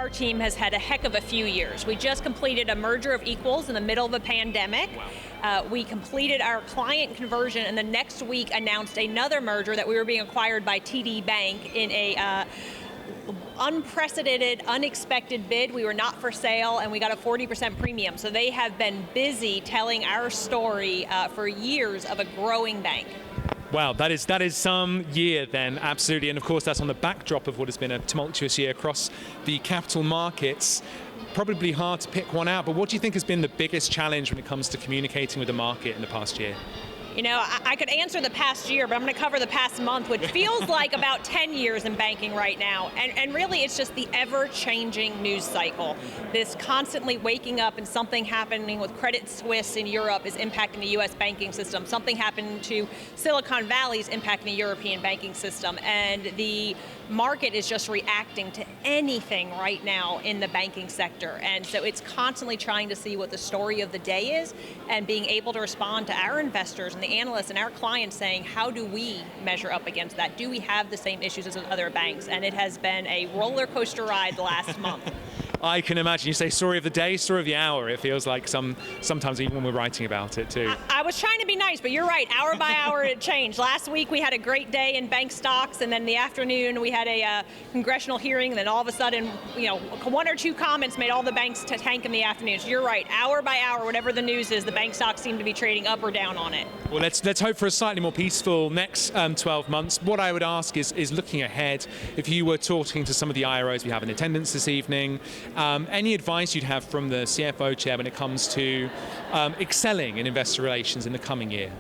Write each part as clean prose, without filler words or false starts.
our team has had a heck of a few years. We just completed a merger of equals in the middle of a pandemic. Wow. We completed our client conversion, and the next week announced another merger that we were being acquired by TD Bank in a unprecedented, unexpected bid. We were not for sale, and we got a 40% premium. So they have been busy telling our story for years of a growing bank. Wow, that is some year then, absolutely. And of course, that's on the backdrop of what has been a tumultuous year across the capital markets. Probably hard to pick one out, but what do you think has been the biggest challenge when it comes to communicating with the market in the past year? You know, I could answer the past year, but I'm going to cover the past month, which feels like about 10 years in banking right now. And really, it's just the ever-changing news cycle. This constantly waking up and something happening with Credit Suisse in Europe is impacting the US banking system. Something happened to Silicon Valley is impacting the European banking system. And the market is just reacting to anything right now in the banking sector. And so it's constantly trying to see what the story of the day is and being able to respond to our investors and the analysts and our clients saying, how do we measure up against that? Do we have the same issues as other banks? And it has been a roller coaster ride the last month. I can imagine. You say story of the day, story of the hour. It feels like sometimes even when we're writing about it too. I was trying to be nice, but you're right. Hour by hour it changed. Last week we had a great day in bank stocks, and then in the afternoon we had a congressional hearing, and then all of a sudden, one or two comments made all the banks tank in the afternoon. So you're right. Hour by hour, whatever the news is, the bank stocks seem to be trading up or down on it. Well, let's hope for a slightly more peaceful next 12 months. What I would ask is looking ahead, if you were talking to some of the IROs we have in attendance this evening, any advice you'd have from the CFO chair when it comes to excelling in investor relations in the coming year?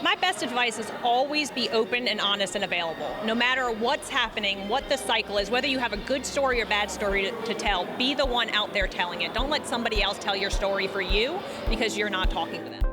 My best advice is always be open and honest and available. No matter what's happening, what the cycle is, whether you have a good story or bad story to tell, be the one out there telling it. Don't let somebody else tell your story for you because you're not talking to them.